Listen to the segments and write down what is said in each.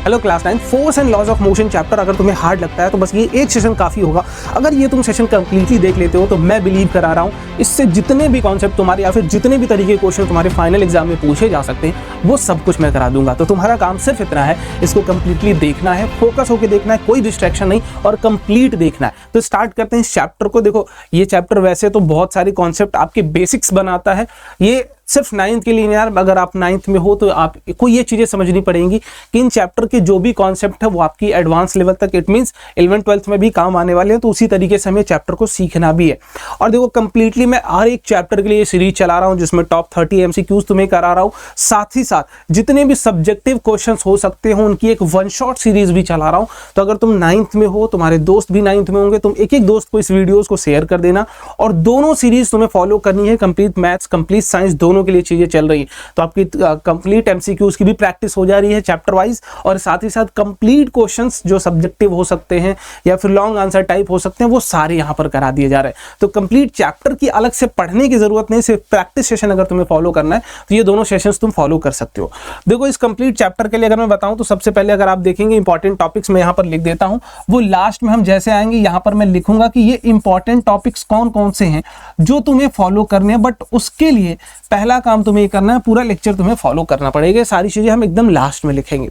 Hello class 9, force and laws of motion chapter अगर तुम्हें hard लगता है तो बस ये एक सेशन काफ़ी होगा। अगर ये तुम सेशन कंप्लीटली देख लेते हो तो मैं बिलीव करा रहा हूँ इससे जितने भी कॉन्सेप्ट तुम्हारे या फिर जितने भी तरीके के क्वेश्चन तुम्हारे फाइनल एग्जाम में पूछे जा सकते हैं वो सब कुछ मैं करा दूंगा। तो तुम्हारा काम सिर्फ इतना है, इसको कंप्लीटली देखना है, फोकस होकर देखना है, कोई डिस्ट्रैक्शन नहीं और कंप्लीट देखना है। तो स्टार्ट करते हैं इस चैप्टर को। देखो ये चैप्टर वैसे तो बहुत सारे कॉन्सेप्ट आपके बेसिक्स बनाता है, ये सिर्फ 9th के लिए यार, अगर आप 9th में हो तो आपको ये चीज़ें समझनी पड़ेंगी कि इन चैप्टर के जो भी कॉन्सेप्ट है वो आपकी एडवांस लेवल तक, इट मींस 11th 12th में भी काम आने वाले हैं। तो उसी तरीके से हमें चैप्टर को सीखना भी है। और देखो कंप्लीटली मैं हर एक चैप्टर के लिए सीरीज चला रहा हूँ जिसमें टॉप 30 MCQs तुम्हें करा रहा हूँ, साथ ही साथ जितने भी सब्जेक्टिव क्वेश्चन हो सकते हो उनकी एक वन शॉट सीरीज भी चला रहा हूँ। तो अगर तुम 9th में हो, तुम्हारे दोस्त भी 9th में होंगे, तुम एक एक दोस्त को इस वीडियोज़ को शेयर कर देना। और दोनों सीरीज तुम्हें फॉलो करनी है, कंप्लीट मैथ्स कंप्लीट साइंस दोनों के लिए चीज़ें चल रही। तो आपकी कंप्लीट MCQs की भी प्रैक्टिस हो जा रही है चैप्टर वाइज, और साथ ही साथ कंप्लीट क्वेश्चंस जो सब्जेक्टिव हो सकते हैं या फिर लॉन्ग आंसर टाइप हो सकते हैं वो सारे यहां पर करा दिए जा रहे हैं। तो कंप्लीट चैप्टर की अलग से पढ़ने की जरूरत नहीं, सिर्फ प्रैक्टिस सेशन अगर तुम्हें फॉलो करना है तो ये दोनों सेशंस तुम फॉलो कर सकते हो। देखो इस कंप्लीट चैप्टर के लिए अगर मैं बताऊं तो सबसे पहले अगर आप देखेंगे इंपॉर्टेंट टॉपिक्स मैं यहां पर लिख देता हूं, वो लास्ट में हम जैसे आएंगे यहां पर मैं लिखूंगा कि ये इंपॉर्टेंट टॉपिक्स कौन कौन से हैं जो तुम्हें फॉलो करने हैं। बट उसके लिए पहला काम तुम्हें ये करना है, पूरा लेक्चर तुम्हें फॉलो करना पड़ेगा, सारी चीजें हम एकदम लास्ट में लिखेंगे।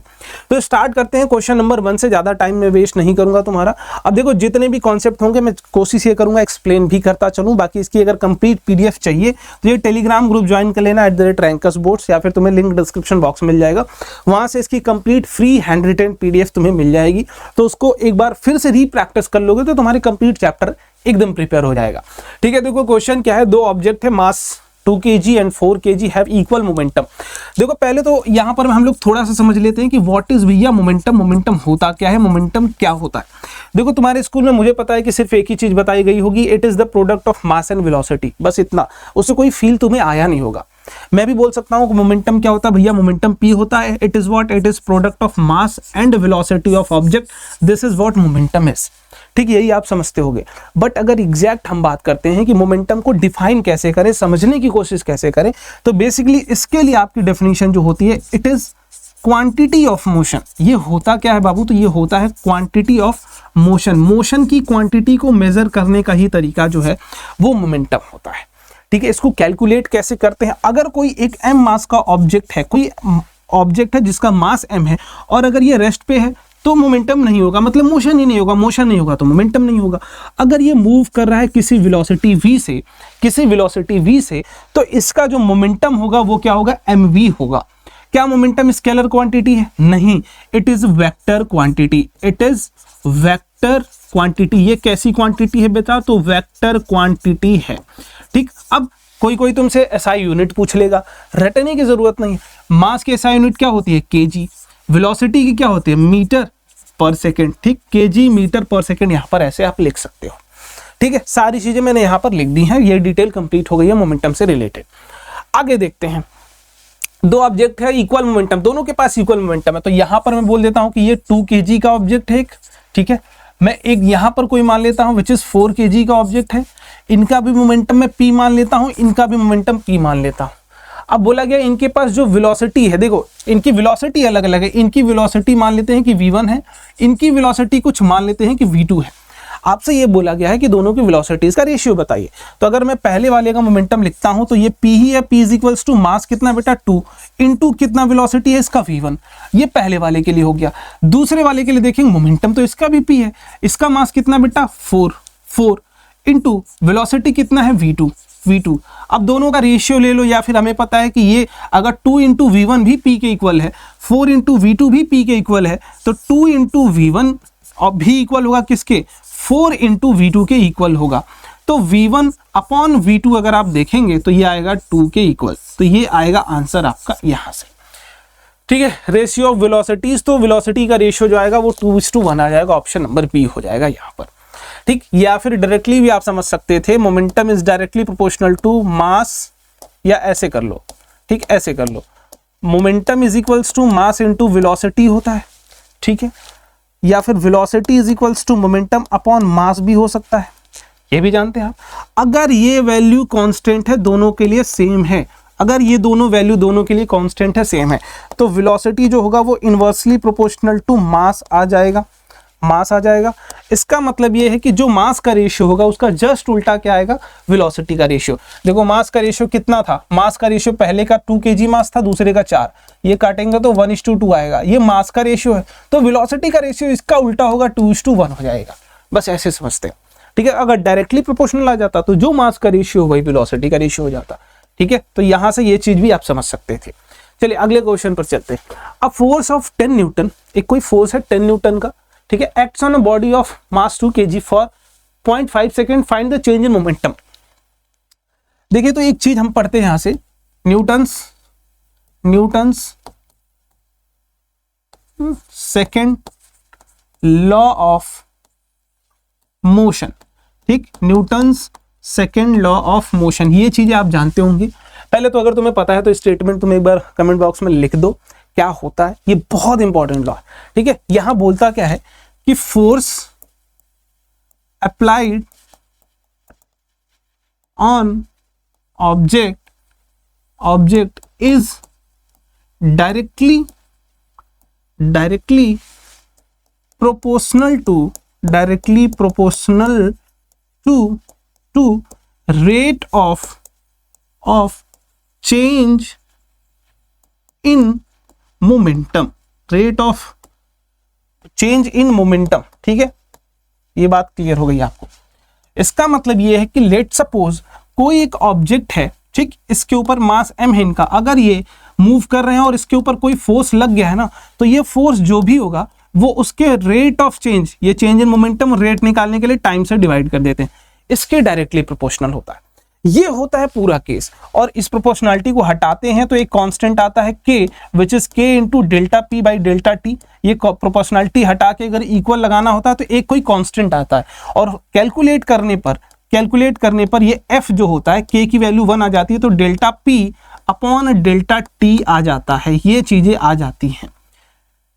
तो स्टार्ट करते हैं क्वेश्चन नंबर 1 से। ज्यादा टाइम में वेस्ट नहीं करूंगा तुम्हारा। अब देखो जितने भी कॉन्सेप्ट होंगे मैं कोशिश ये करूंगा एक्सप्लेन भी करता चलूं। बाकी इसकी अगर कंप्लीट PDF चाहिए तो ये टेलीग्राम ग्रुप ज्वाइन कर लेना @rankasboards, या फिर तुम्हें लिंक डिस्क्रिप्शन बॉक्स मिल जाएगा, वहां से इसकी complete free hand written PDF तुम्हें मिल जाएगी। तो उसको एक बार फिर से रीप्रैक्टिस कर लोगे तो तुम्हारे कंप्लीट चैप्टर एकदम प्रिपेयर हो जाएगा। ठीक है, देखो क्वेश्चन क्या है, दो ऑब्जेक्ट है, मास 2 kg and 4 kg have equal momentum. देखो पहले तो यहाँ पर हम लोग थोड़ा सा समझ लेते हैं कि व्हाट इज भैया मोमेंटम, मोमेंटम होता क्या है, मोमेंटम क्या होता है। देखो तुम्हारे स्कूल में मुझे पता है कि सिर्फ एक ही चीज बताई गई होगी, it is the product of mass and velocity, बस इतना, उससे कोई फील तुम्हें आया नहीं होगा। मैं भी बोल सकता हूँ कि मोमेंटम क्या होता है भैया, मोमेंटम P होता है, it is what, it is product of mass and velocity of object, this is what momentum is. ठीक, यही आप समझते होंगे। बट अगर एग्जैक्ट हम बात करते हैं कि मोमेंटम को डिफाइन कैसे करें, समझने की कोशिश कैसे करें, तो बेसिकली इसके लिए आपकी डेफिनेशन जो होती है, it is quantity of motion. ये होता क्या है बाबू, तो ये होता है क्वांटिटी ऑफ मोशन। मोशन की क्वांटिटी को मेजर करने का ही तरीका जो है वो मोमेंटम होता है। ठीक है, इसको कैलकुलेट कैसे करते हैं, अगर कोई एक m मास का ऑब्जेक्ट है, कोई ऑब्जेक्ट है जिसका मास m है, और अगर ये रेस्ट पे है तो मोमेंटम नहीं होगा, मतलब मोशन ही नहीं होगा, मोशन नहीं होगा तो मोमेंटम नहीं होगा। अगर ये मूव कर रहा है किसी वेलोसिटी v से, किसी वेलोसिटी v से, तो इसका जो मोमेंटम होगा वो क्या होगा, mv होगा। क्या मोमेंटम स्केलर क्वांटिटी है? नहीं, it is vector quantity, it is vector quantity. ये कैसी क्वांटिटी है बेटा, तो वेक्टर क्वांटिटी है। ठीक, अब कोई तुमसे SI यूनिट पूछ लेगा, रटने की जरूरत नहीं है। मास की SI यूनिट क्या होती है, kg, वेलोसिटी की क्या होती है, मीटर पर सेकेंड। ठीक, kg मीटर पर सेकेंड, यहाँ पर ऐसे आप लिख सकते हो। ठीक है, सारी चीजें मैंने यहाँ पर लिख दी हैं, ये डिटेल कंप्लीट हो गई है मोमेंटम से रिलेटेड। आगे देखते हैं, दो ऑब्जेक्ट है, इक्वल मोमेंटम, दोनों के पास इक्वल मोमेंटम है। तो यहाँ पर मैं बोल देता हूँ कि ये 2 kg का ऑब्जेक्ट है एक, ठीक है, मैं एक यहाँ पर कोई मान लेता हूँ विच इज 4 kg का ऑब्जेक्ट है, इनका भी मोमेंटम मैं P मान लेता हूँ, इनका भी मोमेंटम P मान लेता हूँ। अब बोला गया इनके पास जो वेलोसिटी है, देखो इनकी वेलोसिटी अलग अलग है, इनकी वेलोसिटी मान लेते हैं कि v1 है, इनकी वेलोसिटी कुछ मान लेते हैं कि v2 है। आपसे ये बोला गया है कि दोनों की वेलोसिटीज का रेशियो बताइए। तो अगर मैं पहले वाले का मोमेंटम लिखता हूं तो ये P ही है, P is equals to mass कितना बेटा 2 इंटू कितना वेलोसिटी है इसका v1, ये पहले वाले के लिए हो गया। दूसरे वाले के लिए देखेंगे मोमेंटम तो इसका भी P है, इसका मास कितना बेटा 4 इंटू वेलोसिटी कितना है v2। अब दोनों का रेशियो ले लो, या फिर हमें पता है कि ये अगर 2 इंटू v1 भी P के इक्वल है, 4 इंटू v2 भी P के इक्वल है, तो 2 इंटू v1 और भी इक्वल होगा किसके, 4 इंटू v2 के इक्वल होगा। तो v1 अपॉन v2 अगर आप देखेंगे तो ये आएगा 2 के इक्वल, तो ये आएगा आंसर आपका यहां से। ठीक है, रेशियो ऑफ वेलोसिटीज, तो वेलोसिटी का रेशियो जो आएगा वो 2:1 आ जाएगा, ऑप्शन नंबर बी हो जाएगा यहाँ पर। ठीक, या फिर डायरेक्टली भी आप समझ सकते थे, momentum is directly proportional to mass, या ऐसे कर लो, ठीक, ऐसे कर लो, momentum is equals to mass into velocity होता है। ठीक है, या फिर velocity is equals to momentum upon mass भी हो सकता है, ये भी जानते हैं आप। अगर ये वैल्यू कांस्टेंट है, दोनों के लिए सेम है, अगर ये दोनों वैल्यू दोनों के लिए कांस्टेंट है, सेम है, तो वेलोसिटी जो होगा वो इनवर्सली प्रोपोर्शनल टू मास आ जाएगा, मास आ जाएगा। इसका मतलब ये है कि जो मास का रेशियो होगा उसका जस्ट उल्टा क्या आएगा, वेलोसिटी का रेशियो। देखो मास का रेशियो कितना था, मास का रेशियो पहले का 2 kg मास था, दूसरे का 4, ये काटेंगे तो 1:2 आएगा, ये मास का रेशियो है। तो वेलोसिटी का रेशियो इसका उल्टा होगा, 2:1 हो जाएगा। बस ऐसे समझते हैं, ठीक है। अगर डायरेक्टली प्रोपोर्शनल आ जाता तो जो मास का रेशियो वही वेलोसिटी का रेशियो हो जाता, ठीक है। तो यहां से ये चीज भी आप समझ सकते थे। चलिए अगले क्वेश्चन पर चलते हैं। अब फोर्स ऑफ 10 न्यूटन, एक कोई फोर्स है 10 न्यूटन का, ठीक है, acts on a body of mass 2 kg for 0.5 second, find the change in momentum. देखिए तो एक चीज हम पढ़ते हैं यहां से, Newton's second law of motion, ठीक, Newton's second law of motion, ये चीजें आप जानते होंगे। पहले तो अगर तुम्हें पता है तो स्टेटमेंट तुम एक बार कमेंट बॉक्स में लिख दो क्या होता है, ये बहुत इंपॉर्टेंट लॉ है, ठीक है। यहां बोलता क्या है कि force applied on object is directly proportional to rate of change in momentum, rate of change in momentum, ठीक है। ये बात क्लियर हो गई आपको। इसका मतलब ये है कि लेट सपोज कोई एक ऑब्जेक्ट है, ठीक, इसके ऊपर मास m है इनका, अगर ये मूव कर रहे हैं और इसके ऊपर कोई फोर्स लग गया है ना, तो ये फोर्स जो भी होगा वो उसके रेट ऑफ चेंज, ये चेंज इन मोमेंटम रेट निकालने के लिए टाइम से डिवाइड कर देते हैं, इसके डायरेक्टली प्रोपोर्शनल होता है। ये होता है पूरा केस। और इस प्रोपोर्शनलिटी को हटाते हैं तो एक कांस्टेंट आता है k, which is k into delta P by delta T. ये प्रोपोर्शनलिटी हटा के अगर इक्वल लगाना होता है तो एक कोई कांस्टेंट आता है, और कैलकुलेट करने पर ये f जो होता है, k की वैल्यू 1 आ जाती है, तो delta p upon delta t आ जाता है, ये चीजें आ जाती हैं,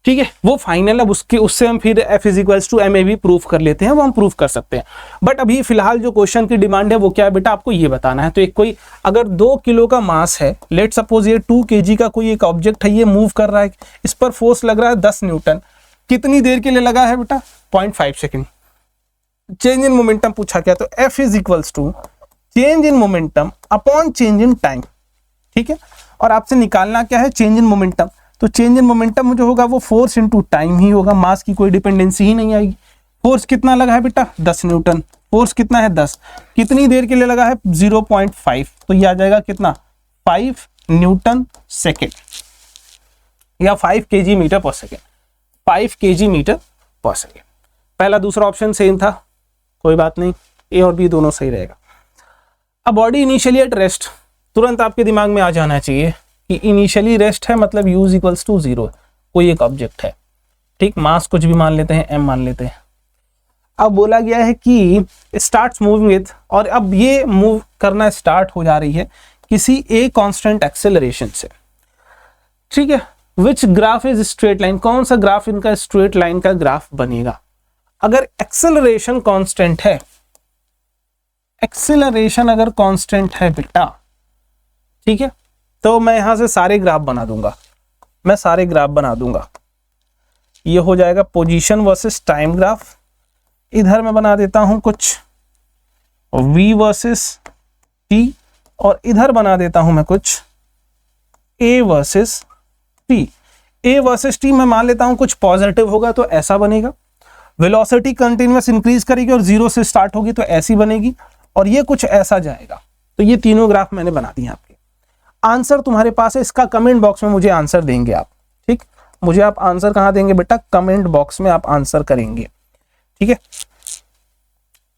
ठीक है। वो फाइनल, अब उससे हम फिर f इज टू ma भी प्रूफ कर लेते हैं, वो हम प्रूफ कर सकते हैं। बट अभी फिलहाल जो क्वेश्चन की डिमांड है वो क्या है बेटा, आपको ये बताना है। तो एक कोई अगर 2 किलो का मास है, लेट सपोज ये 2 kg का कोई एक ऑब्जेक्ट है, ये मूव कर रहा है, इस पर फोर्स लग रहा है 10 न्यूटन, कितनी देर के लिए लगा है बेटा, 0.5 सेकेंड। चेंज इन मोमेंटम पूछा क्या, तो f is to change in momentum upon change in time, ठीक है। और आपसे निकालना क्या है, चेंज इन मोमेंटम। तो चेंज इन मोमेंटम जो होगा वो फोर्स इनटू टाइम ही होगा, मास की कोई डिपेंडेंसी ही नहीं आएगी। फोर्स कितना लगा है बेटा, 10 न्यूटन, फोर्स कितना है 10, कितनी देर के लिए लगा है 0.5, तो ये आ जाएगा कितना, 5 न्यूटन सेकेंड या 5 kg मीटर पर सेकेंड, 5 kg मीटर पर सेकेंड। पहला दूसरा ऑप्शन सेम था, कोई बात नहीं, ए और बी दोनों सही रहेगा। अब बॉडी इनिशियली एट रेस्ट, तुरंत आपके दिमाग में आ जाना चाहिए कि इनिशियली रेस्ट है, मतलब u इक्वल्स टू 0, कोई एक ऑब्जेक्ट है, ठीक, मास कुछ भी मान लेते हैं, m मान लेते हैं। अब बोला गया है कि स्टार्ट्स मूविंग विद, और अब ये मूव करना स्टार्ट हो जा रही है किसी एक कांस्टेंट एक्सेलरेशन से, ठीक है। Which graph is straight line, कौन सा ग्राफ इनका स्ट्रेट लाइन का ग्राफ बनेगा। अगर एक्सेलरेशन कांस्टेंट है, एक्सेलरेशन अगर कांस्टेंट है बेटा, ठीक है, तो मैं यहां से सारे ग्राफ बना दूंगा, ये हो जाएगा पोजीशन वर्सेस टाइम ग्राफ। इधर मैं बना देता हूं कुछ v वर्सेस t, और इधर बना देता हूं मैं कुछ a versus t। a versus t मैं मान लेता हूं कुछ पॉजिटिव होगा तो ऐसा बनेगा, वेलोसिटी कंटिन्यूअस इंक्रीज करेगी और 0 से स्टार्ट होगी तो ऐसी बनेगी, और ये कुछ ऐसा जाएगा। तो ये तीनों ग्राफ मैंने बना दिए आपके। आंसर तुम्हारे पास है, इसका कमेंट बॉक्स में मुझे आंसर देंगे आप, ठीक, मुझे आप आंसर कहां देंगे बेटा, कमेंट बॉक्स में आप आंसर करेंगे, ठीक है।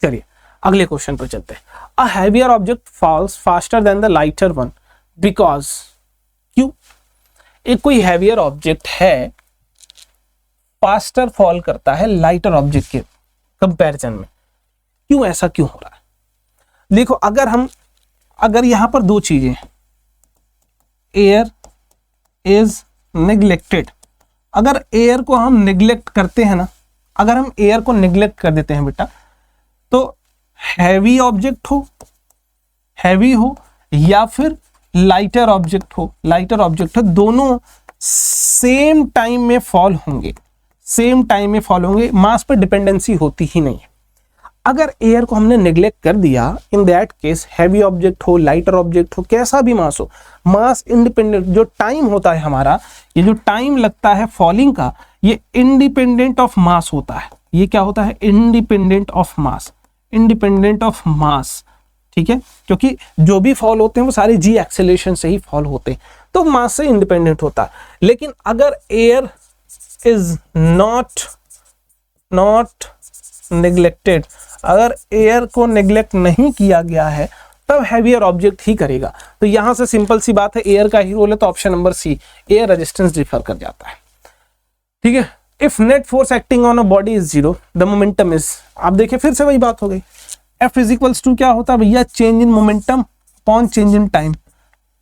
चलिए अगले क्वेश्चन पर चलते हैं। A heavier object falls faster than the lighter one because, क्यों, एक कोई हैवियर ऑब्जेक्ट है, फास्टर फॉल करता है लाइटर ऑब्जेक्ट के कंपैरिजन में, क्यों, ऐसा क्यों हो रहा है। देखो अगर यहां पर दो चीजें, एयर इज नेग्लेक्टेड, अगर एयर को हम नेग्लेक्ट करते हैं ना, अगर हम एयर को नेग्लेक्ट कर देते हैं बेटा, तो हैवी ऑब्जेक्ट हो या फिर लाइटर ऑब्जेक्ट हो, दोनों सेम टाइम में फॉल होंगे, मास पर डिपेंडेंसी होती ही नहीं है। अगर एयर को हमने नेग्लेक्ट कर दिया, in that case heavy object हो, लाइटर ऑब्जेक्ट हो, कैसा भी मास हो, मास इंडिपेंडेंट जो टाइम होता है हमारा, ये जो टाइम लगता है फॉलिंग का, ये इंडिपेंडेंट ऑफ मास होता है। ये क्या होता है? इंडिपेंडेंट ऑफ मास, ठीक है, क्योंकि जो भी फॉल होते हैं वो सारे जी एक्सेलरेशन से ही फॉल होते हैं, तो मास से इंडिपेंडेंट होता है। लेकिन अगर एयर इज नॉट नेग्लेक्टेड, अगर एयर को नेग्लेक्ट नहीं किया गया है, तब हैवियर ऑब्जेक्ट ही करेगा। तो यहां से सिंपल सी बात है, एयर का ही रोल है, तो option number C, air resistance differ कर जाता है। ठीक है, if net force acting on a body is zero, the momentum is, आप देखिए फिर से वही बात हो गई, F इक्वल्स टू क्या होता है भैया? Change in momentum upon change in time.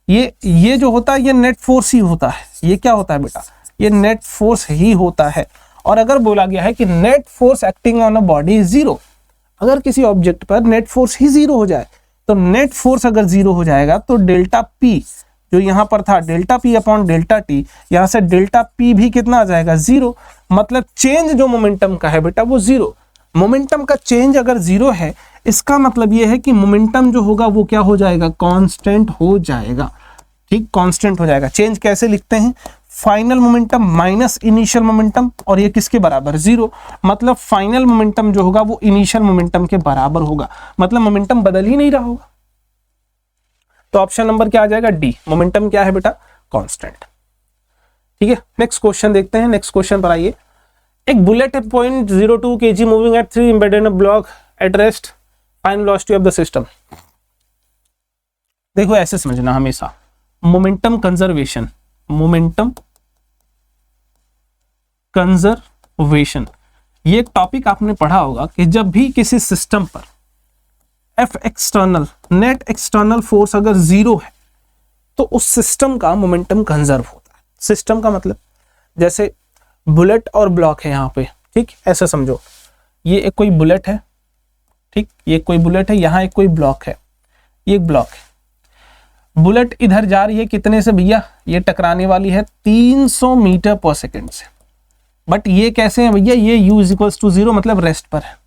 ये जो होता है ये नेट फोर्स ही होता है। ये क्या होता है बेटा? ये नेट फोर्स ही होता है। और अगर बोला गया है कि net force acting on a body is zero, अगर किसी ऑब्जेक्ट पर नेट फोर्स ही जीरो हो जाए, तो नेट फोर्स अगर जीरो हो जाएगा तो डेल्टा पी जो यहां पर था, delta P upon delta T, यहां से डेल्टा पी भी कितना आ जाएगा? जीरो। मतलब चेंज जो मोमेंटम का है बेटा वो जीरो। मोमेंटम का चेंज अगर जीरो है, इसका मतलब ये है कि मोमेंटम जो होगा वो क्या हो जाएगा? कांस्टेंट हो जाएगा। ठीक, कांस्टेंट हो जाएगा। चेंज कैसे लिखते हैं? Final momentum minus initial momentum, और ये किसके बराबर? जीरो। मतलब फाइनल मोमेंटम जो होगा वो इनिशियल मोमेंटम के बराबर होगा, मतलब मोमेंटम बदल ही नहीं रहा होगा। तो ऑप्शन नंबर क्या आ जाएगा? डी। मोमेंटम क्या है बेटा? कांस्टेंट। ठीक है, नेक्स्ट क्वेश्चन देखते हैं। नेक्स्ट क्वेश्चन पर आइए। एक बुलेट है 0.02 kg moving at 3 embedded in a block at rest, final velocity of the system. देखो ऐसे समझना हमेशा, मोमेंटम कंजर्वेशन, ये एक टॉपिक आपने पढ़ा होगा कि जब भी किसी सिस्टम पर F external, net external force अगर जीरो है, तो उस सिस्टम का मोमेंटम कंजर्व होता है। सिस्टम का मतलब जैसे बुलेट और ब्लॉक है यहाँ पे, ठीक, ऐसा समझो, ये एक कोई बुलेट है, ठीक, ये कोई बुलेट है, यहाँ एक कोई ब्लॉक है, ये एक ब्लॉक है। बुलेट इधर जा रही है कितने से भैया? ये टकराने वाली है 300 मीटर पर सेकेंड से। बट ये कैसे है भैया? ये u इक्वल्स टू 0, मतलब रेस्ट पर है।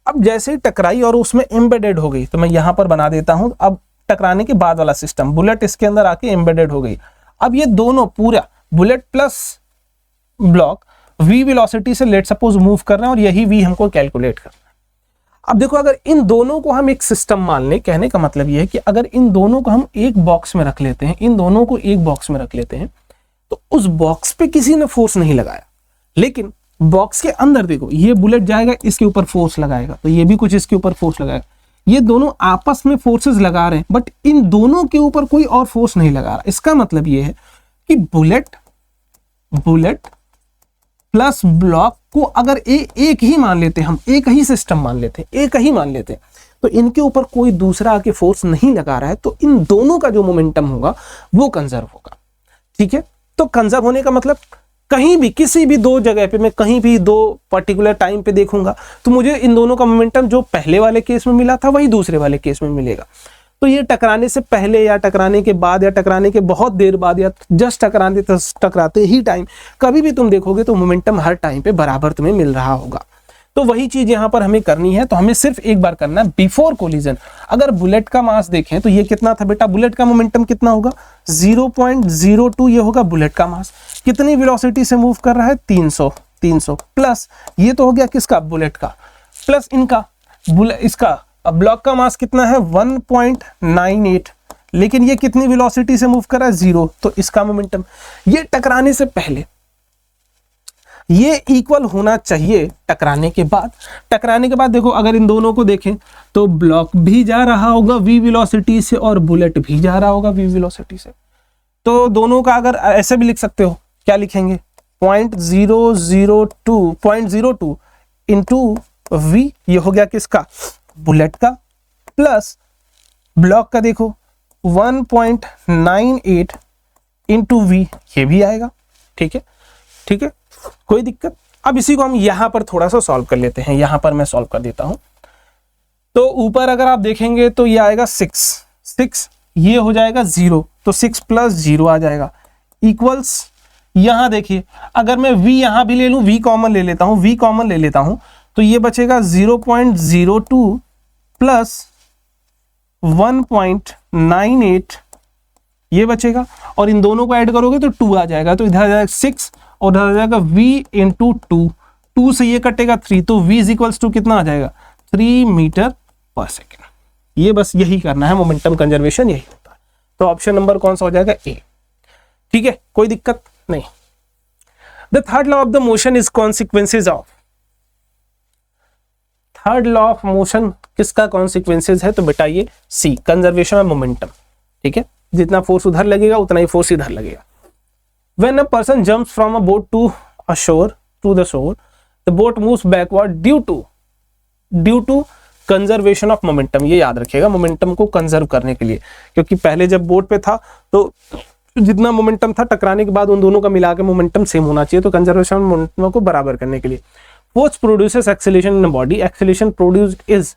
अब जैसे ही टकराई और उसमें एम्बेडेड हो गई, तो मैं यहां पर बना देता हूं, अब टकराने के बाद वाला सिस्टम, बुलेट इसके अंदर आके एम्बेडेड हो गई। अब ये दोनों पूरा bullet plus block v velocity से लेट सपोज मूव कर रहे हैं, और यही v हमको कैलकुलेट करना है। अब देखो, अगर इन दोनों को हम एक सिस्टम मान लें, कहने का मतलब ये है कि अगर इन दोनों को हम एक बॉक्स में रख लेते हैं, तो उस बॉक्स पे किसी ने फोर्स नहीं लगाया, लेकिन बॉक्स के अंदर देखो, ये बुलेट जाएगा, इसके ऊपर फोर्स लगाएगा, तो ये भी कुछ इसके ऊपर फोर्स लगाएगा। ये दोनों आपस में फोर्सेस लगा रहे हैं, बट इन दोनों के ऊपर कोई और फोर्स नहीं लगा रहा। इसका मतलब ये है कि बुलेट प्लस ब्लॉक को अगर एक ही मान लेते, हम एक ही सिस्टम मान लेते, तो इनके ऊपर कोई दूसरा आके फोर्स नहीं लगा रहा है, तो इन दोनों का जो मोमेंटम होगा वो कंजर्व होगा। ठीक है, तो कंजर्व होने का मतलब कहीं भी, किसी भी दो जगह पे, मैं कहीं भी दो पर्टिकुलर टाइम पे देखूंगा, तो मुझे इन दोनों का मोमेंटम जो पहले वाले केस में मिला था वही दूसरे वाले केस में मिलेगा। तो ये टकराने से पहले या टकराने के बाद या टकराने के बहुत देर बाद या जस्ट टकराते ही टाइम, कभी भी तुम देखोगे तो मोमेंटम हर टाइम पे बराबर तुम्हें मिल रहा होगा। तो वही चीज यहां पर हमें करनी है, तो हमें सिर्फ एक बार करना है बिफोर कोलिजन। अगर बुलेट का मास देखें तो ये कितना था बेटा? बुलेट का मोमेंटम कितना होगा? 0.02 ये होगा बुलेट का मास। कितनी वेलोसिटी से मूव कर रहा है? 300 प्लस ये तो हो गया किसका? बुलेट का, प्लस इनका इसका। अब ब्लॉक का मास कितना है? 1.98, लेकिन ये कितनी वेलोसिटी से मूव कर रहा है? 0, तो इसका मोमेंटम ये टकराने से पहले ये इक्वल होना चाहिए टकराने के बाद। टकराने के बाद देखो, अगर इन दोनों को देखें तो ब्लॉक भी जा रहा होगा v वेलोसिटी से और बुलेट भी जा रहा होगा v वेलोसिटी से। तो दोनों का अगर ऐसे भी लिख सकते हो, क्या लिखेंगे? 0.02 इंटू v, ये हो गया किसका? बुलेट का, प्लस ब्लॉक का देखो 1.98 इंटू v, ये भी आएगा। ठीक है, ठीक है, कोई दिक्कत? अब इसी को हम यहां पर थोड़ा सा सॉल्व कर लेते हैं। यहां पर मैं सॉल्व कर देता हूं। तो ऊपर अगर आप देखेंगे तो ये आएगा 6 ये हो जाएगा 0, तो 6 + 0 आ जाएगा इक्वल्स, यहां देखिए अगर मैं v यहां भी ले लूं, v कॉमन ले लेता हूं, तो ये बचेगा 0.02 प्लस 1.98 ये बचेगा, और इन दोनों को ऐड करोगे तो 2 आ जाएगा, तो इधर आ जाएगा 6 और इधर आ जाएगा v इंटू 2 से ये कटेगा 3, तो v इज इक्वल्स टू कितना आ जाएगा 3 मीटर पर सेकेंड। ये बस यही करना है, मोमेंटम कंजर्वेशन यही होता है। तो ऑप्शन नंबर कौन सा हो जाएगा ए। ठीक है, कोई दिक्कत नहीं। The third law of the motion is consequences of, third law of motion किसका कॉन्सिक्वेंसेज है, तो बेटा ये सी, कंजर्वेशन ऑफ मोमेंटम। ठीक है, जितना फोर्स उधर लगेगा उतना ही फोर्स इधर लगेगा। When a person jumps from a boat to a shore to the shore, the boat moves backward due to conservation of momentum. ये याद रखिएगा, मोमेंटम को कंजर्व करने के लिए, क्योंकि पहले जब बोट पे था तो जितना मोमेंटम था टकराने के बाद उन दोनों का मिला के मोमेंटम सेम होना चाहिए, तो कंजर्वेशन मोमेंटम को बराबर करने के लिए। Force produces acceleration in body, acceleration produced is,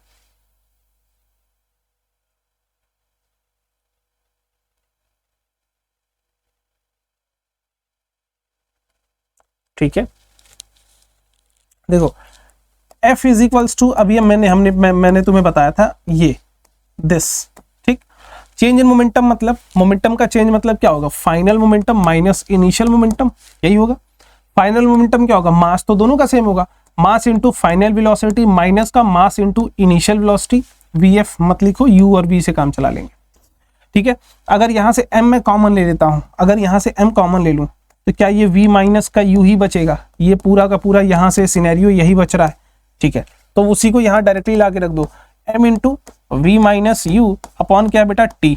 ठीक है देखो F इज इक्वल्स टू, अभी मैंने तुम्हें बताया था ये दिस, ठीक। चेंज इन मोमेंटम मतलब, मोमेंटम का चेंज मतलब क्या होगा, final momentum minus initial momentum, यही होगा। फाइनल मोमेंटम क्या होगा, मास तो दोनों का सेम होगा, mass into final velocity minus का mass into initial velocity, VF मत लिखो, U और V से काम चला लेंगे। ठीक है, अगर यहां से M मैं कॉमन ले लेता हूं, अगर यहां से M कॉमन ले लूं तो क्या ये V माइनस का U ही बचेगा, ये पूरा का पूरा यहां से सिनेरियो यही बच रहा है। ठीक है, तो उसी को यहां डायरेक्टली ला के रख दो, M into V minus you upon क्या बेटा T,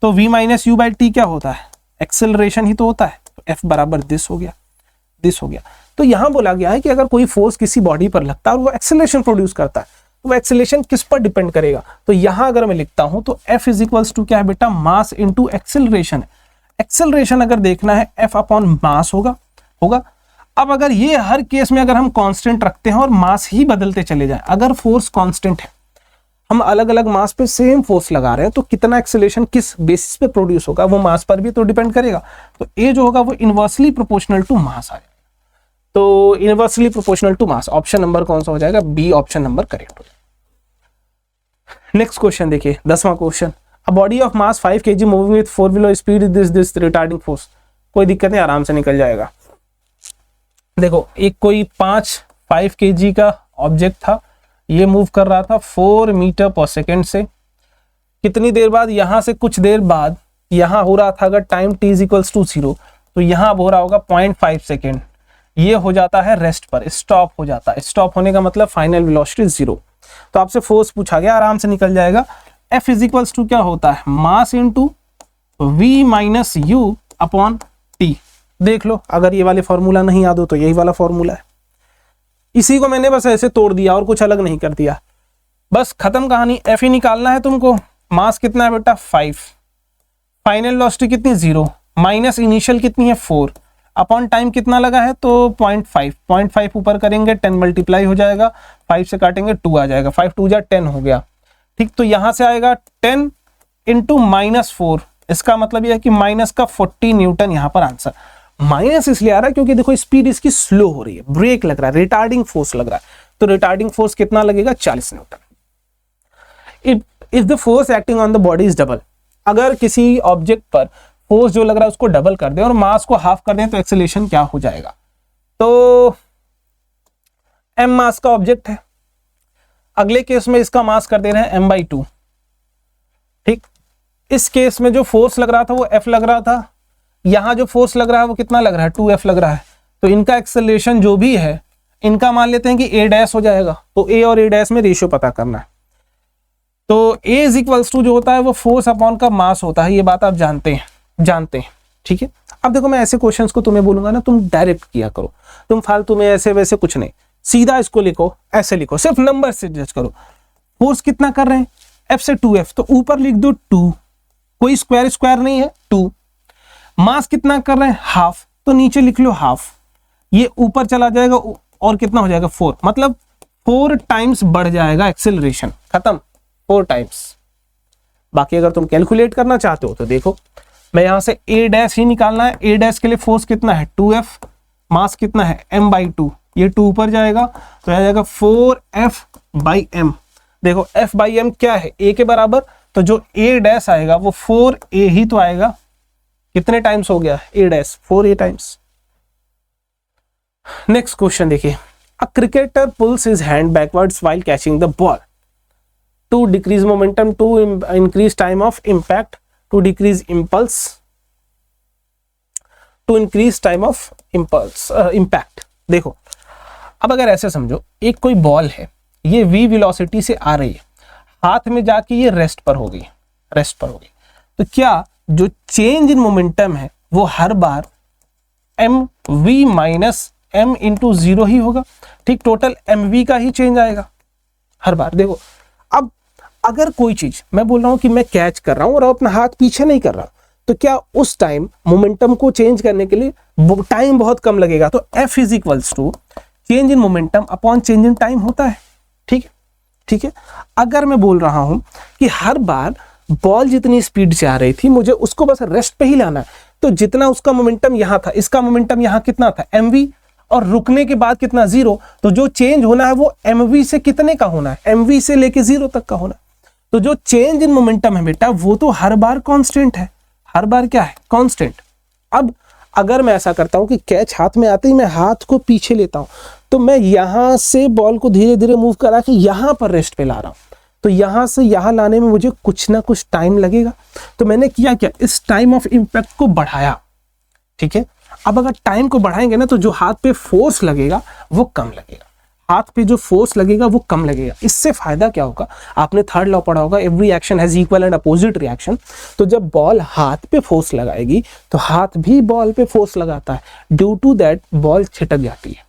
तो V minus you by T क्या होता है, एक्सेलरेशन ही तो होता है, तो F बराबर दिस हो गया। तो यहां बोला गया है कि अगर कोई फोर्स किसी बॉडी पर लगता है और वो एक्सेलरेशन प्रोड्यूस करता है, तो वो एक्सेलरेशन किस पर डिपेंड करेगा, तो यहां अगर मैं लिखता हूं तो F इज इक्वल्स टू क्या है बेटा, मास इंटू एक्सेलरेशन। एक्सेलरेशन अगर देखना है F अपॉन मास होगा। अब अगर ये हर केस में अगर हम कांस्टेंट रखते हैं और मास ही बदलते चले जाएं, अगर फोर्स कांस्टेंट है, हम अलग अलग मास पे सेम फोर्स लगा रहे हैं, तो कितना एक्सेलरेशन किस बेसिस पे प्रोड्यूस होगा, वो मास पर भी तो डिपेंड करेगा। तो ए जो होगा वो इनवर्सली प्रोपोर्शनल टू मास आएगा, तो inversely proportional to mass, option number कौन सा हो जाएगा, बी ऑप्शन नंबर करेक्ट हो जाएगा। नेक्स्ट क्वेश्चन देखिए, 10वां question, a body of mass 5 kg moving with 4 wheeler speed this retarding force. कोई दिक्कत नहीं, आराम से निकल जाएगा। देखो एक कोई 5 kg का ऑब्जेक्ट था, ये मूव कर रहा था 4 मीटर पर सेकेंड से, कितनी देर बाद, यहां से कुछ देर बाद यहां हो रहा था अगर time t is equals to 0, तो यहां अब हो रहा होगा 0.5 सेकेंड, ये हो जाता है रेस्ट पर, स्टॉप हो जाता है। स्टॉप होने का मतलब फाइनल वेलोसिटी 0। तो आपसे फोर्स पूछा गया, आराम से निकल जाएगा। F इज इक्वल्स टू क्या होता है, mass into V minus you upon T। देख लो, अगर ये वाले फॉर्मूला नहीं याद हो तो यही वाला फॉर्मूला है, इसी को मैंने बस ऐसे तोड़ दिया और कुछ अलग नहीं कर दिया, बस खत्म कहानी। F ही निकालना है तुमको, मास कितना है बेटा 5, फाइनल वेलोसिटी कितनी 0, माइनस इनिशियल कितनी है 4, अपॉन टाइम कितना लगा है तो 0.5 ऊपर करेंगे 10 मल्टीप्लाई हो जाएगा, 5 से काटेंगे 2 आ जाएगा, 5 2 जा 10 हो गया। ठीक, तो यहां से आएगा 10 इंटू -4, इसका मतलब यह है कि माइनस का 40 न्यूटन यहां पर आंसर। माइनस इसलिए आ रहा है क्योंकि देखो स्पीड इसकी स्लो हो रही है, ब्रेक लग रहा है, रिटार्डिंग फोर्स लग रहा है, तो रिटार्डिंग फोर्स कितना लगेगा 40 Newton. If the force acting on the body is double, अगर किसी ऑब्जेक्ट पर फोर्स जो लग रहा है उसको डबल कर दें और मास को हाफ कर दें तो एक्सेलरेशन क्या हो जाएगा। तो m मास का ऑब्जेक्ट है, अगले केस में इसका मास कर दे रहे हैं m/2। ठीक, इस केस में जो फोर्स लग रहा था वो F लग रहा था, यहां जो फोर्स लग रहा है वो कितना लग रहा है 2F लग रहा है, तो इनका एक्सेलरेशन जो भी है इनका मान लेते हैं कि A डैश हो जाएगा, तो A और A डैश में रेशियो पता करना है। तो A इज इक्वल्स टू जो होता है वो फोर्स अपॉन का मास होता है, ये बात आप जानते हैं। ठीक है, अब देखो मैं ऐसे क्वेश्चंस को तुम्हें बोलूंगा ना, तुम डायरेक्ट किया करो, तुम फालतू में ऐसे वैसे कुछ नहीं, सीधा इसको लिखो, ऐसे लिखो, सिर्फ नंबर से जज करो। फोर्स कितना कर रहे हैं, F से 2F, तो ऊपर लिख दो 2, कोई स्क्वायर नहीं है 2। मास कितना कर रहे हैं हाफ, तो नीचे लिख लो हाफ, ये ऊपर चला जाएगा और कितना हो जाएगा 4, मतलब 4 टाइम्स बढ़ जाएगा एक्सेलरेशन, खत्म, 4 टाइम्स। बाकी अगर तुम कैलकुलेट करना चाहते हो तो देखो, मैं यहाँ से ए डैश ही निकालना है। ए डैश के लिए फोर्स कितना है 2F, मास कितना है m/2, ये 2 ऊपर जाएगा तो आ जाएगा 4F/m। देखो F/m क्या है, a के बराबर, तो जो a डैश आएगा वो 4a ही तो आएगा। कितने टाइम्स हो गया a dash, 4a times. Next question देखिए, a cricketer pulls his hand backwards while catching the ball to decrease momentum, to increase time of impact, to decrease impulse, to increase time of impact. देखो अब अगर ऐसे समझो, एक कोई ball है, ये v वेलोसिटी से आ रही है, हाथ में जाके ये रेस्ट पर हो गई, रेस्ट पर हो गई, तो क्या जो चेंज इन मोमेंटम है वो हर बार mv माइनस m इंटू 0 ही होगा। ठीक, टोटल mv का ही चेंज आएगा हर बार। देखो अब अगर कोई चीज, मैं बोल रहा हूं कि मैं कैच कर रहा हूं और अपना हाथ पीछे नहीं कर रहा, तो क्या उस टाइम मोमेंटम को चेंज करने के लिए टाइम बहुत कम लगेगा। तो F is equals to change in momentum upon change in time होता है। ठीक है, ठीक है। अगर मैं बोल रहा हूं कि हर बार बॉल जितनी स्पीड से आ रही थी मुझे उसको बस रेस्ट पे ही लाना है, तो जितना उसका मोमेंटम यहां था, इसका मोमेंटम यहां कितना था mv, और रुकने के बाद कितना 0, तो जो चेंज होना है वो mv से कितने का होना है, mv से लेके 0 तक का होना है। तो जो चेंज इन मोमेंटम है बेटा वो तो हर बार कांस्टेंट है, हर बार क्या है, कांस्टेंट। अब अगर मैं ऐसा करता हूं कि कैच हाथ में आते ही मैं हाथ को पीछे लेता हूं, तो मैं यहां से बॉल को धीरे धीरे मूव करा के यहां पर रेस्ट पे ला रहा हूं, तो यहां से यहां लाने में मुझे कुछ ना कुछ टाइम लगेगा। तो मैंने किया क्या, इस टाइम ऑफ इम्पैक्ट को बढ़ाया। ठीक है, अब अगर टाइम को बढ़ाएंगे ना तो जो हाथ पे फोर्स लगेगा वो कम लगेगा, हाथ पे जो फोर्स लगेगा वो कम लगेगा। इससे फायदा क्या होगा, आपने थर्ड लॉ पढ़ा होगा, every action has equal and opposite reaction. तो जब बॉल हाथ पे फोर्स लगाएगी तो हाथ भी बॉल पे फोर्स लगाता है, ड्यू टू दैट बॉल छिटक जाती है,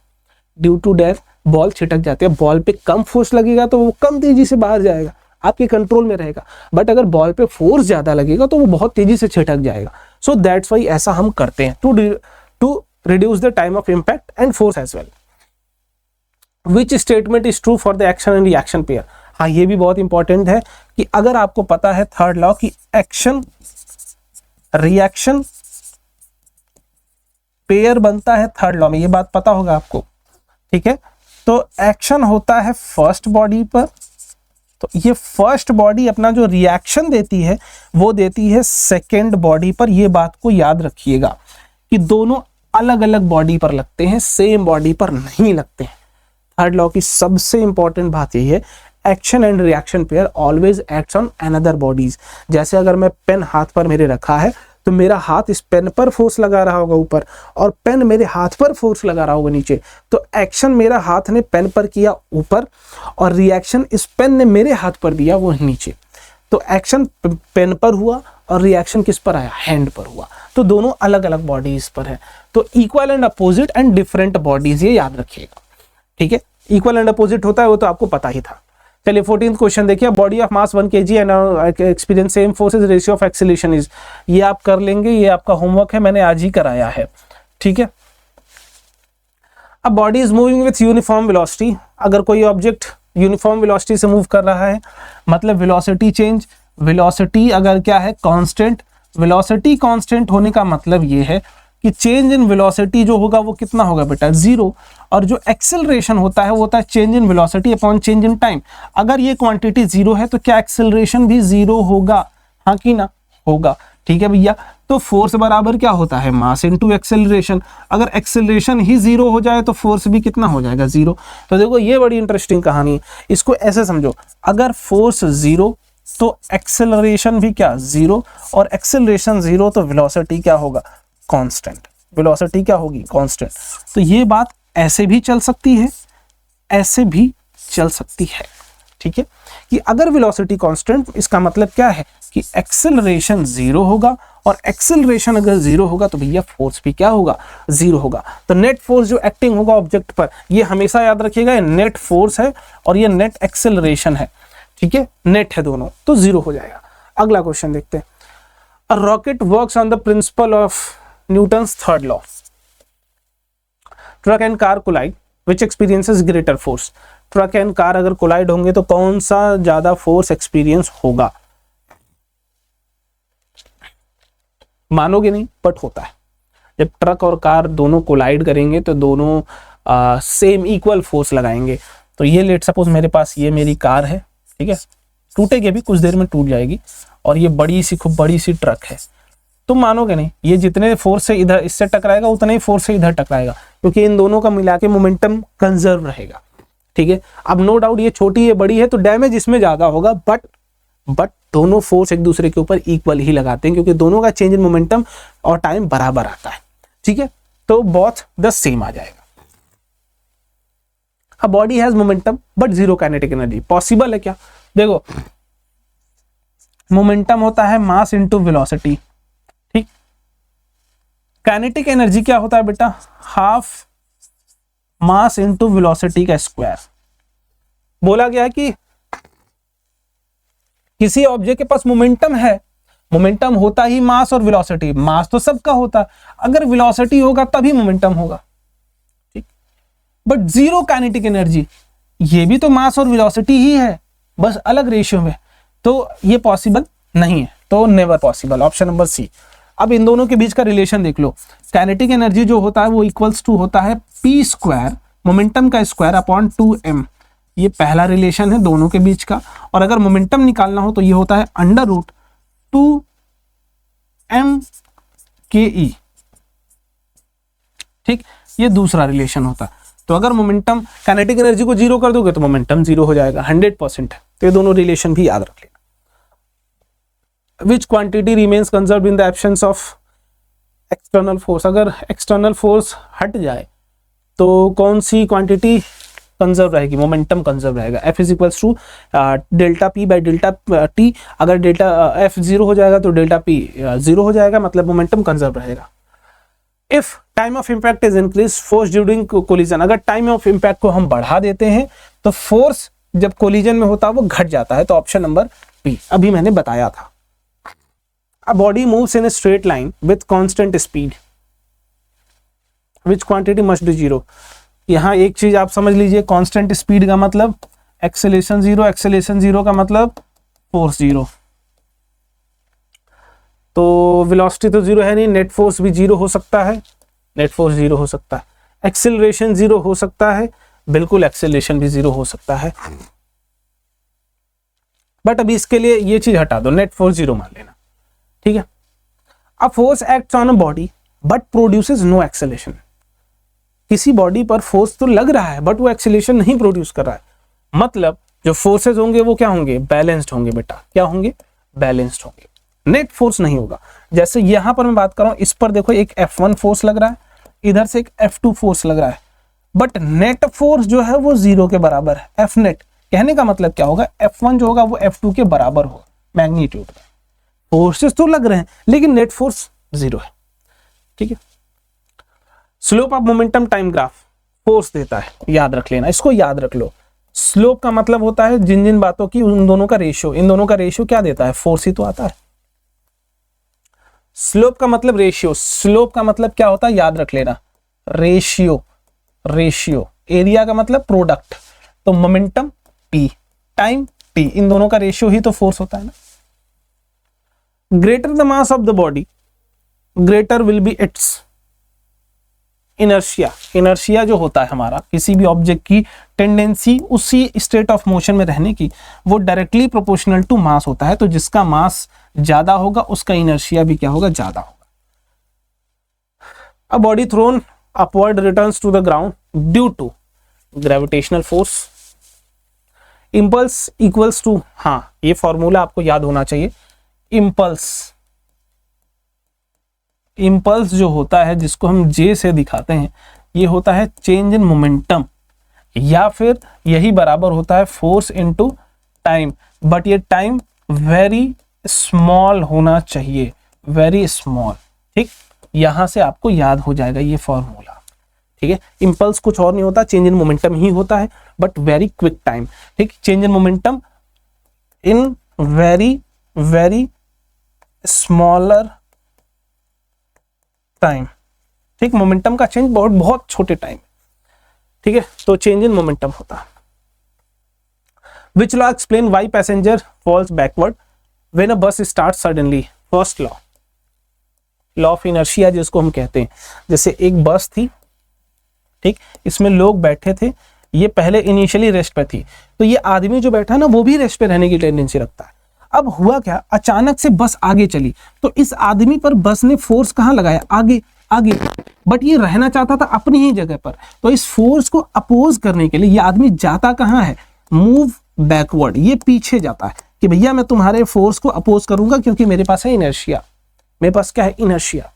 ड्यू टू दैट बॉल छिटक जाती है। बॉल पे कम फोर्स लगेगा तो वो कम तेजी से बाहर जाएगा, आपके कंट्रोल में रहेगा, बट अगर बॉल पे फोर्स ज्यादा लगेगा तो वो बहुत तेजी से छिटक जाएगा। सो दैट्स वाई ऐसा हम करते हैं to reduce the time of impact and force as well. Which statement is true for the action and reaction pair? हाँ, ये भी बहुत इंपॉर्टेंट है कि अगर आपको पता है थर्ड लॉ की एक्शन रिएक्शन पेयर बनता है थर्ड लॉ में, ये बात पता होगा आपको। ठीक है, तो एक्शन होता है फर्स्ट बॉडी पर, तो ये फर्स्ट बॉडी अपना जो रिएक्शन देती है वो देती है सेकेंड बॉडी पर। ये बात को याद रखिएगा कि दोनों अलग अलग बॉडी पर लगते हैं, सेम बॉडी पर नहीं लगते हैं। थर्ड लॉ की सबसे इंपॉर्टेंट बात यही है, action and reaction pair always acts on another bodies. जैसे अगर मैं पेन हाथ पर मेरे रखा है तो मेरा हाथ इस पेन पर फोर्स लगा रहा होगा ऊपर, और पेन मेरे हाथ पर फोर्स लगा रहा होगा नीचे। तो एक्शन मेरा हाथ ने पेन पर किया ऊपर, और रिएक्शन इस पेन ने मेरे हाथ पर दिया वो नीचे। तो एक्शन पेन पर हुआ और रिएक्शन किस पर आया, हैंड पर हुआ। तो दोनों अलग अलग बॉडीज पर है। तो equal and opposite and different bodies, ये याद रखिएगा। ठीक है, इक्वल एंड अपोजिट होता है वो तो आपको पता ही था। चलिए 14th क्वेश्चन देखिए, body of mass 1 kg and experience same forces, ratio of acceleration is. ये आप कर लेंगे, ये आपका होमवर्क है, मैंने आज ही कराया है। ठीक है, अब body is moving with uniform velocity. अगर कोई ऑब्जेक्ट यूनिफॉर्म वेलोसिटी से मूव कर रहा है मतलब वेलोसिटी चेंज, वेलोसिटी अगर क्या है कांस्टेंट, वेलोसिटी कांस्टेंट होने का मतलब ये है कि चेंज इन वेलोसिटी जो होगा वो कितना होगा बेटा, 0। और जो एक्सेलरेशन होता है वो होता है change in velocity upon change in time. अगर ये क्वांटिटी 0 है तो क्या एक्सेलरेशन भी 0 होगा, हाँ कि ना, होगा। ठीक है भैया, तो फोर्स बराबर क्या होता है, मास इनटू एक्सेलरेशन। अगर एक्सेलरेशन ही 0 हो जाए तो फोर्स भी कितना हो जाएगा, 0। तो देखो ये बड़ी इंटरेस्टिंग कहानी है, इसको ऐसे समझो, अगर फोर्स 0 तो एक्सेलरेशन भी क्या 0, और एक्सेलरेशन 0 तो वेलोसिटी क्या होगा, कांस्टेंट। वेलोसिटी क्या होगी, कांस्टेंट। तो ये बात ऐसे भी चल सकती है, ऐसे भी चल सकती है। ठीक है, कि अगर वेलोसिटी कांस्टेंट, इसका मतलब क्या है कि एक्सेलरेशन 0 होगा, और एक्सेलरेशन अगर 0 होगा तो भैया फोर्स भी क्या होगा, 0 होगा। तो नेट फोर्स जो एक्टिंग होगा ऑब्जेक्ट पर, ये हमेशा याद रखिएगा, ये नेट फोर्स है और ये नेट एक्सेलरेशन है। ठीक है, नेट है दोनों, तो 0 हो जाएगा। अगला क्वेश्चन देखते हैं, a rocket works on the principle of Newton's third law. Truck and car collide, which experiences greater force. Truck and car अगर कोलाइड होंगे तो कौन सा ज्यादा फोर्स एक्सपीरियंस होगा। मानोगे नहीं बट होता है। जब ट्रक और कार दोनों कोलाइड करेंगे तो दोनों सेम इक्वल फोर्स लगाएंगे। तो ये लेट सपोज मेरे पास ये मेरी कार है, ठीक है, टूटेगी भी, कुछ देर में टूट जाएगी, और ये बड़ी सी खूब बड़ी सी ट्रक है। तुम मानोगे नहीं, ये जितने फोर्स से इधर इससे टकराएगा उतने ही फोर्स से इधर टकराएगा, क्योंकि इन दोनों का मिला के मोमेंटम कंजर्व रहेगा। ठीक है, अब नो डाउट ये छोटी है बड़ी है तो डैमेज इसमें ज्यादा होगा, बट दोनों फोर्स एक दूसरे के ऊपर इक्वल ही लगाते हैं, क्योंकि दोनों का चेंज इन मोमेंटम और टाइम बराबर आता है। ठीक है, तो बोथ द सेम आ जाएगा। A body has momentum but zero kinetic energy, possible है क्या? देखो, मोमेंटम होता है मास इनटू वेलोसिटी, ठीक। काइनेटिक एनर्जी क्या होता है बेटा? हाफ मास इनटू वेलोसिटी का स्क्वायर। बोला गया है कि किसी ऑब्जेक्ट के पास मोमेंटम है, मोमेंटम होता ही मास और वेलोसिटी, मास तो सबका होता है, अगर वेलोसिटी होगा तभी मोमेंटम होगा, ठीक। बट जीरो काइनेटिक एनर्जी, ये भी तो मास और वेलोसिटी ही है, बस अलग रेशियो में, तो ये पॉसिबल नहीं है, तो never possible, option number C. अब इन दोनों के बीच का रिलेशन देख लो, काइनेटिक एनर्जी जो होता है वो इक्वल्स टू होता है पी स्क्वायर, मोमेंटम का स्क्वायर अपॉन 2m, ये पहला रिलेशन है दोनों के बीच का। और अगर मोमेंटम निकालना हो तो ये होता है अंडर रूट 2m/ke, ठीक, ये दूसरा रिलेशन होता है। तो अगर मोमेंटम काइनेटिक एनर्जी को जीरो कर दोगे तो मोमेंटम जीरो हो जाएगा, 100% है। तो ये दोनों रिलेशन भी याद रख लेना। Which quantity remains conserved in the absence of external force, अगर एक्सटर्नल फोर्स हट जाए तो कौन सी क्वांटिटी कंजर्व रहेगी? मोमेंटम कंजर्व रहेगा। F is equals to delta P by delta T, अगर डेल्टा F जीरो हो जाएगा तो डेल्टा पी जीरो हो जाएगा, मतलब मोमेंटम कंजर्व रहेगा। If time of impact is increase force during collision, अगर टाइम ऑफ इंपैक्ट को हम बढ़ा देते हैं तो फोर्स जब कोलिजन में होता है वो घट जाता है, तो ऑप्शन नंबर बी अभी मैंने बताया था। A body moves in a straight line with constant speed. Which quantity must be zero? यहाँ एक चीज आप समझ लीजिए, कांस्टेंट स्पीड का मतलब एक्सेलेरेशन जीरो, एक्सेलेरेशन जीरो का मतलब फोर्स जीरो। तो वेलोसिटी तो जीरो है नहीं, नेट फोर्स भी जीरो हो सकता है, नेट फोर्स जीरो हो सकता है, एक्सेलरेशन जीरो हो सकता है, बिल्कुल एक्सेलरेशन भी जीरो हो सकता है। बट अभी इसके लिए ये चीज हटा दो, नेट फोर्स जीरो मान लेना, ठीक है। A force acts on a body but produces no acceleration, किसी बॉडी पर फोर्स तो लग रहा है बट वो एक्सेलरेशन नहीं प्रोड्यूस कर रहा है, मतलब जो फोर्सेस होंगे वो क्या होंगे? बैलेंस्ड होंगे बेटा, क्या होंगे? बैलेंस्ड होंगे, नेट फोर्स नहीं होगा। जैसे यहां पर मैं बात कर रहा हूं, इस पर देखो एक F1 फोर्स लग रहा है, इधर से एक F2 फोर्स लग रहा है, बट नेट फोर्स जो है वो जीरो के बराबर है, F नेट। कहने का मतलब क्या होगा? F1 जो होगा वो F2 के बराबर होगा मैग्नीट्यूड में। फोर्सेस तो लग रहे हैं लेकिन नेट फोर्स जीरो है, ठीक है। Slope of momentum time graph force देता है, याद रख लेना, इसको याद रख लो। स्लोप का मतलब होता है जिन जिन बातों की उन दोनों का रेशियो, इन दोनों का रेशियो क्या देता है? फोर्स ही तो आता है। स्लोप का मतलब रेशियो, स्लोप का मतलब क्या होता है? याद रख लेना, रेशियो, रेशियो। एरिया का मतलब प्रोडक्ट, तो मोमेंटम P, टाइम T, इन दोनों का रेशियो ही तो फोर्स होता है ना। Greater the mass of the body greater will be it's inertia. Inertia जो होता है हमारा किसी भी ऑब्जेक्ट की टेंडेंसी उसी स्टेट ऑफ मोशन में रहने की, वो डायरेक्टली प्रोपोर्शनल टू मास होता है। तो जिसका मास ज्यादा होगा उसका इनर्शिया भी क्या होगा? ज्यादा होगा। A body thrown upward returns to the ground due to gravitational force. Impulse equals to, हाँ ये फॉर्मूला आपको याद होना चाहिए, इंपल्स, इंपल्स जो होता है जिसको हम J से दिखाते हैं, ये होता है चेंज इन मोमेंटम, या फिर यही बराबर होता है फोर्स इनटू टाइम, बट ये टाइम वेरी स्मॉल होना चाहिए, वेरी स्मॉल, ठीक। यहां से आपको याद हो जाएगा ये फॉर्मूला, ठीक है। इंपल्स कुछ और नहीं होता, चेंज इन मोमेंटम ही होता है, बट वेरी क्विक टाइम, ठीक। Change in momentum in very very smaller time, ठीक। मोमेंटम का चेंज बहुत बहुत छोटे टाइम, ठीक है। तो चेंज इन मोमेंटम होता है। Which law explain why passenger falls backward when a bus start suddenly? First law, law of inertia जिसको हम कहते हैं। जैसे एक बस थी, ठीक, इसमें लोग बैठे थे, ये पहले इनिशियली रेस्ट पे थी, तो ये आदमी जो बैठा ना वो भी रेस्ट पे रहने की टेंडेंसी रखता है। अब हुआ क्या, अचानक से बस आगे चली, तो इस आदमी पर बस ने फोर्स कहाँ लगाया, आगे आगे, बट ये रहना चाहता था अपनी ही जगह पर। तो इस फोर्स को अपोज करने के लिए ये आदमी जाता कहाँ है, मूव बैकवर्ड, ये पीछे जाता है कि भैया मैं तुम्हारे फोर्स को अपोज करूंगा क्योंकि मेरे पास है इनर्शिया, मेरे पास क्या है, इनर्शिया।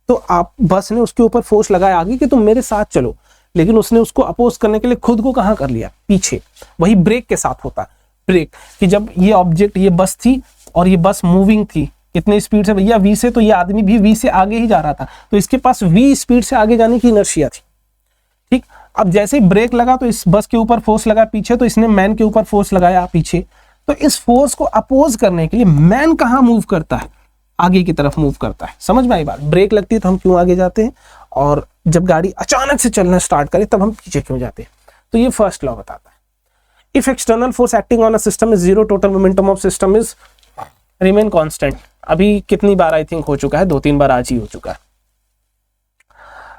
तो आप बस ने उसके ऊपर फोर्स लगाया आगे कि तुम मेरे साथ चलो, लेकिन उसने उसको अपोज करने के लिए खुद को कहाँ कर लिया, पीछे। वही ब्रेक के साथ होता है, ब्रेक, कि जब ये ऑब्जेक्ट, ये बस थी और ये बस मूविंग थी, कितनी स्पीड से भैया, v से, तो ये आदमी भी v से आगे ही जा रहा था, तो इसके पास v स्पीड से आगे जाने की इनर्शिया थी, ठीक। अब जैसे ही ब्रेक लगा तो इस बस के ऊपर फोर्स लगा पीछे, तो इसने मैन के ऊपर फोर्स लगाया पीछे। तो इस फोर्स को अपोज करने के लिए मैन कहाँ मूव करता है, आगे की तरफ मूव करता है। समझ में आई बात, ब्रेक लगती है तो हम क्यों आगे जाते हैं, और जब गाड़ी अचानक से चलना स्टार्ट करे तब हम पीछे क्यों जाते हैं। तो ये फर्स्ट लॉ बताता है। If external force acting on a system is zero, total momentum of system is remain constant. अभी कितनी बार आई थिंक हो चुका है, 2-3 बार आज ही हो चुका है।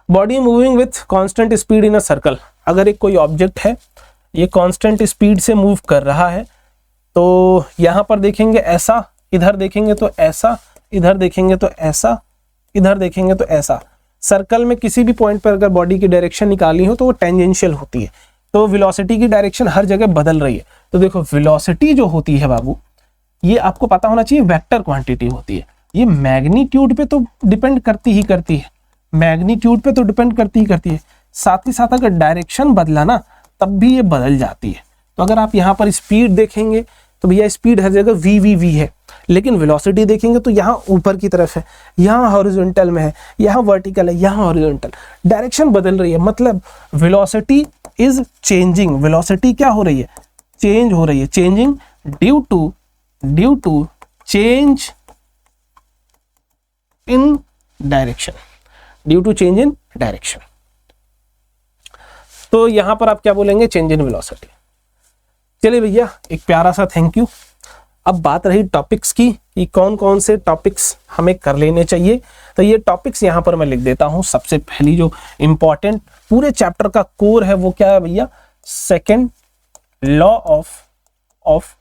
Body moving with constant speed in a circle, अगर एक कोई ऑब्जेक्ट है ये कांस्टेंट स्पीड से मूव कर रहा है, तो यहां पर देखेंगे ऐसा, इधर देखेंगे तो ऐसा, इधर देखेंगे तो ऐसा, इधर देखेंगे तो ऐसा। सर्कल में किसी भी पॉइंट पर अगर बॉडी की डायरेक्शन निकालनी हो तो वो टेंजेंशियल होती है, तो वेलोसिटी की डायरेक्शन हर जगह बदल रही है। तो देखो वेलोसिटी जो होती है बाबू, ये आपको पता होना चाहिए वेक्टर क्वांटिटी होती है, ये मैग्नीट्यूड पे तो डिपेंड करती ही करती है, मैग्नीट्यूड पे तो डिपेंड करती ही करती है, साथ ही साथ अगर डायरेक्शन बदला ना तब भी ये बदल जाती है। तो अगर आप यहाँ पर स्पीड देखेंगे तो भैया स्पीड हर जगह v है, लेकिन वेलोसिटी देखेंगे तो यहाँ ऊपर की तरफ है, यहाँ हॉरिजॉन्टल में है, यहाँ वर्टिकल है, यहाँ हॉरिजॉन्टल, डायरेक्शन बदल रही है। मतलब वेलोसिटी इज चेंजिंग, वेलोसिटी क्या हो रही है, चेंज हो रही है, changing due to change in direction, due to change in direction. तो यहां पर आप क्या बोलेंगे, चेंज इन वेलोसिटी। चलिए भैया एक प्यारा सा थैंक यू। अब बात रही टॉपिक्स की कि कौन कौन से टॉपिक्स हमें कर लेने चाहिए, तो ये टॉपिक्स यहां पर मैं लिख देता हूं। सबसे पहली जो इंपॉर्टेंट पूरे चैप्टर का कोर है वो क्या है भैया, सेकंड लॉ ऑफ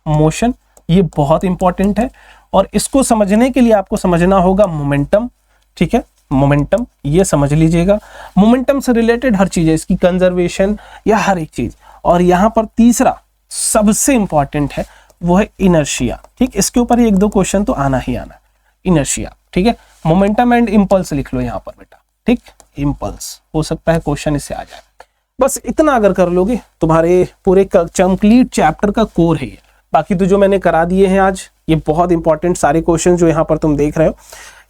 मोशन, ये बहुत इंपॉर्टेंट है। और इसको समझने के लिए आपको समझना होगा मोमेंटम, ठीक है, मोमेंटम ये समझ लीजिएगा। मोमेंटम से रिलेटेड हर चीज है, इसकी कंजर्वेशन या हर एक चीज। और यहाँ पर तीसरा सबसे इंपॉर्टेंट है वो है इनर्शिया, ठीक, इसके ऊपर 1-2 क्वेश्चन तो आना ही आना, इनर्शिया, ठीक है। मोमेंटम एंड इंपल्स लिख लो यहाँ पर बेटा, ठीक, इंपल्स हो सकता है क्वेश्चन इससे आ जाए। बस इतना अगर कर लोगे तुम्हारे पूरे कंप्लीट चैप्टर का कोर है ये। बाकी तो जो मैंने करा दिए हैं आज, ये बहुत इंपॉर्टेंट सारे क्वेश्चन जो यहाँ पर तुम देख रहे हो,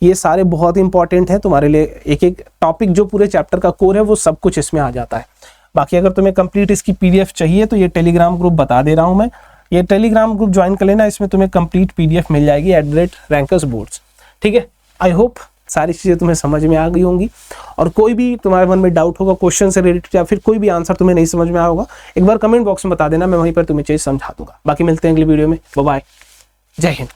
ये सारे बहुत इंपॉर्टेंट है तुम्हारे लिए। एक एक टॉपिक जो पूरे चैप्टर का कोर है वो सब कुछ इसमें आ जाता है। बाकी अगर तुम्हें कंप्लीट इसकी पीडीएफ चाहिए तो ये टेलीग्राम ग्रुप बता दे रहा हूँ मैं, ये टेलीग्राम ग्रुप ज्वाइन कर लेना, इसमें तुम्हें कंप्लीट पीडीएफ मिल जाएगी @rankersboards, ठीक है। आई होप सारी चीज़ें तुम्हें समझ में आ गई होंगी। और कोई भी तुम्हारे मन में डाउट होगा क्वेश्चन से रिलेटेड या फिर कोई भी आंसर तुम्हें नहीं समझ में आया होगा, एक बार कमेंट बॉक्स में बता देना, मैं वहीं पर तुम्हें चीज़ समझा दूंगा। बाकी मिलते हैं अगली वीडियो में, बाय बाय, जय हिंद।